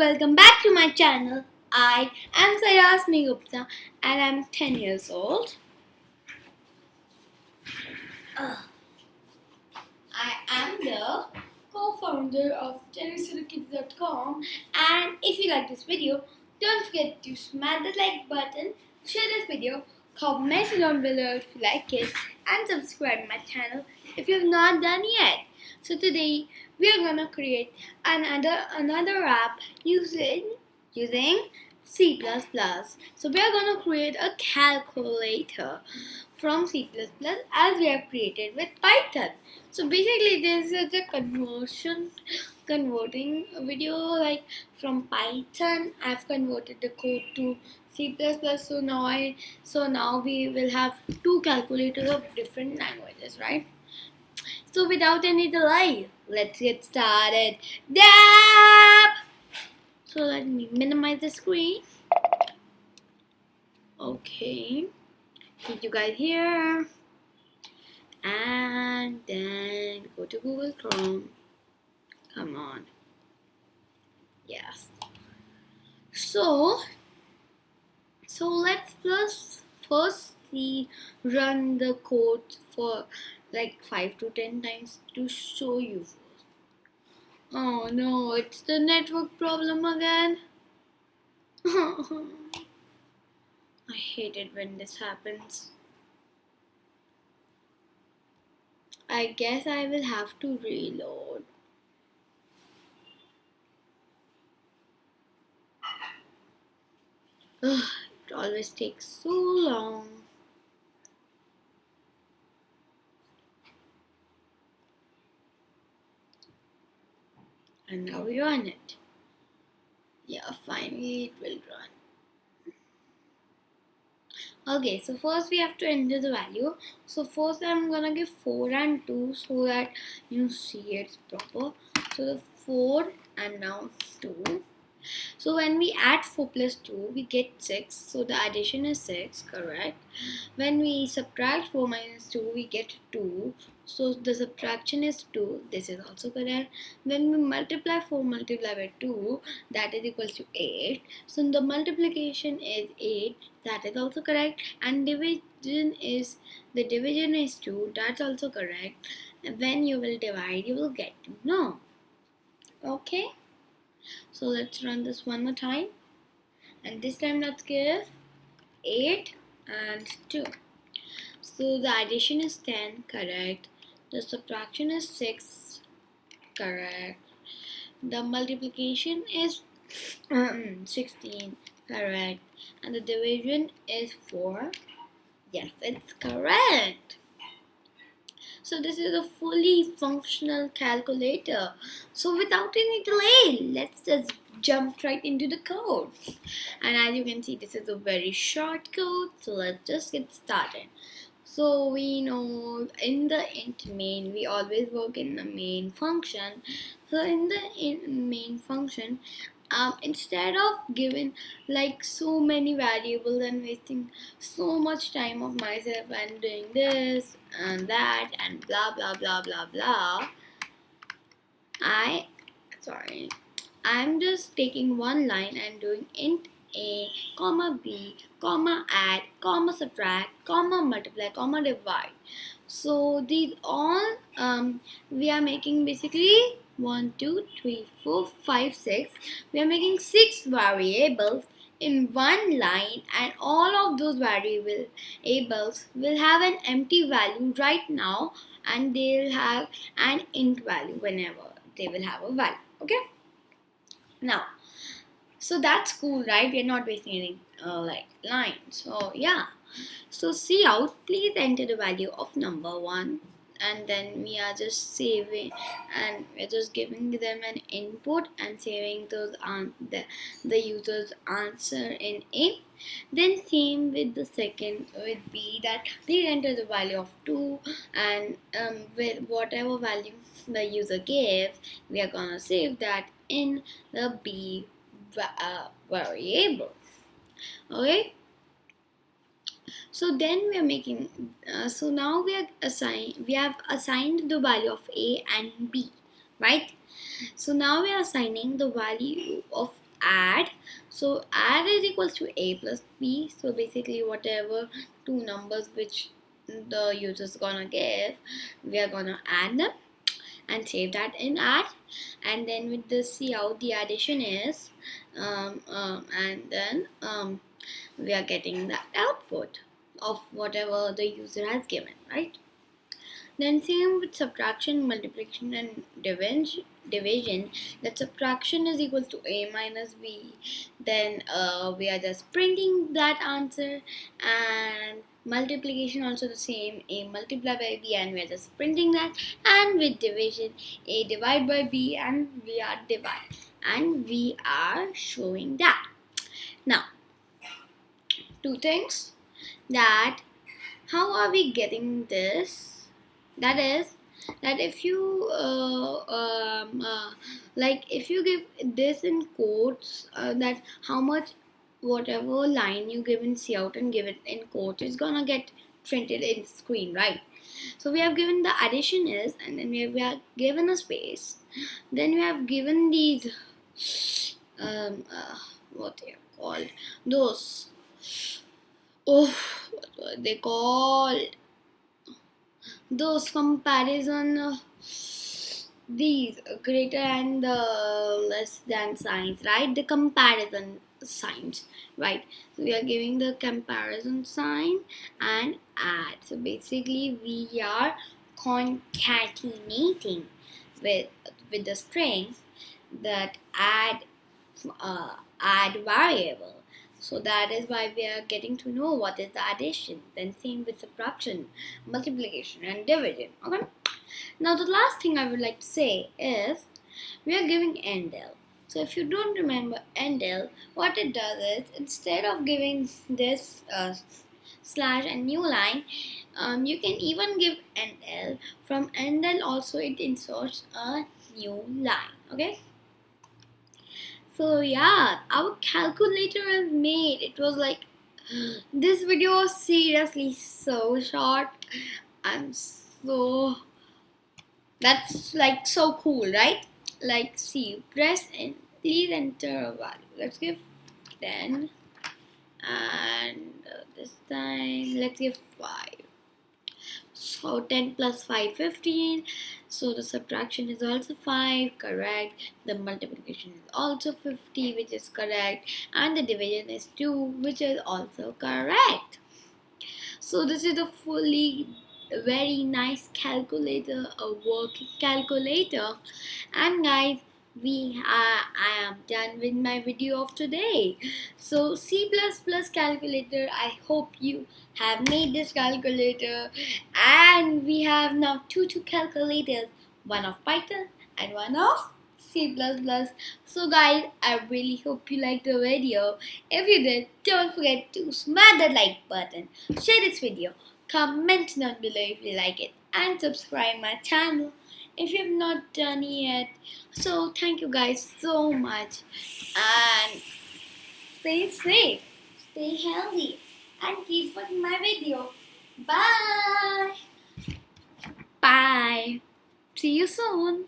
welcome back to my channel. I am Saiasmi Gupta and I'm 10 years old. I am the co-founder of tenniskids.com, and if you like this video, don't forget to smash the like button, share this video, comment down below if you like it, and subscribe to my channel if you have not done yet. So today we are gonna create another app using C++. So we are gonna create a calculator from C++ as we have created with Python. So basically this is a converting video, like from Python I've converted the code to C++. So now we will have two calculators of different languages, right? So without any delay, let's get started. Dab! So let me minimize the screen. Okay, did you guys hear? And then go to Google Chrome. Come on. Yes. So let's firstly run the code for like 5 to 10 times to show you. Oh no, it's the network problem again. I hate it when this happens. I guess I will have to reload. Ugh, it always takes so long. And now we run it. Yeah, finally it will run. Okay, so first we have to enter the value. So first I'm gonna give 4 and 2 so that you see it's proper. So the 4 and now 2. So when we add 4 plus 2, we get 6. So the addition is 6, correct? When we subtract 4 minus 2, we get 2. So the subtraction is 2. This is also correct. When we multiply 4 multiplied by 2, that is equals to 8. So the multiplication is 8. That is also correct. And division is 2. That's also correct. And when you will divide, you will get to know. Okay. So let's run this one more time, and this time let's give 8 and 2. So the addition is 10, correct? The subtraction is 6, correct? The multiplication is 16, correct? And the division is 4. Yes, it's correct. So this is a fully functional calculator. So without any delay, let's just jump right into the code. And as you can see, this is a very short code. So let's just get started. So we know in the int main, we always work in the main function. So in the main function, instead of giving like so many variables and wasting so much time of myself and doing this and that and blah blah blah blah blah, I'm just taking one line and doing int a, comma b, comma add, comma subtract, comma multiply, comma divide. So these all we are making basically 1, 2, 3, 4, 5, 6. We are making 6 variables in one line, and all of those variables will have an empty value right now, and they'll have an int value whenever they will have a value. Okay. Now, so that's cool, right? We're not wasting any like lines. So yeah. So see out, please enter the value of number 1, and then we are just saving, and we're just giving them an input and saving those the user's answer in A. Then same with the second with B, that please enter the value of 2, and with whatever value the user gives, we are gonna save that in the B variable. Okay. So then we are making. So now we have assigned the value of A and B, right? So now we are assigning the value of add. So add is equals to a plus b. So basically whatever two numbers which the user is gonna give, we are gonna add them and save that in add. And then with the cout, the addition is and then we are getting the output of whatever the user has given, right? Then same with subtraction, multiplication and division. That subtraction is equal to a minus b. Then we are just printing that answer, and multiplication also the same, a multiplied by b, and we are just printing that. And with division, a divided by b, and we are showing that. Now two things, that how are we getting this? That is that if you like if you give this in quotes, that how much whatever line you give in cout and give it in quotes is gonna get printed in screen, right? So we have given the addition is, and then we have given a space, then we have given these what they are called, those, oh, what were they called, those comparison, these greater and less than signs, right? The comparison signs, right? So we are giving the comparison sign and add. So basically we are concatenating with the string that add variable. So that is why we are getting to know what is the addition. Then same with subtraction, multiplication and division. Okay. Now the last thing I would like to say is we are giving endl. So if you don't remember endl, what it does is instead of giving this slash and new line, you can even give endl. From endl also it inserts a new line. Okay. So yeah, our calculator is made. It was like, this video was seriously so short. I'm so, that's like so cool, right? Like see, press and please enter a value. Let's give 10, and this time let's give 5. So 10 plus 5, 15. So the subtraction is also 5, correct. The multiplication is also 50, which is correct. And the division is 2, which is also correct. So this is a fully very nice calculator, a working calculator. And guys, I am done with my video of today. So C++ calculator, I hope you have made this calculator, and we have now two calculators, one of Python and one of C++. So guys, I really hope you liked the video. If you did, don't forget to smash the like button, share this video, comment down below if you like it, and subscribe my channel if you have not done yet. So thank you guys so much, and stay safe, stay healthy, and keep watching my video. Bye. Bye. See you soon.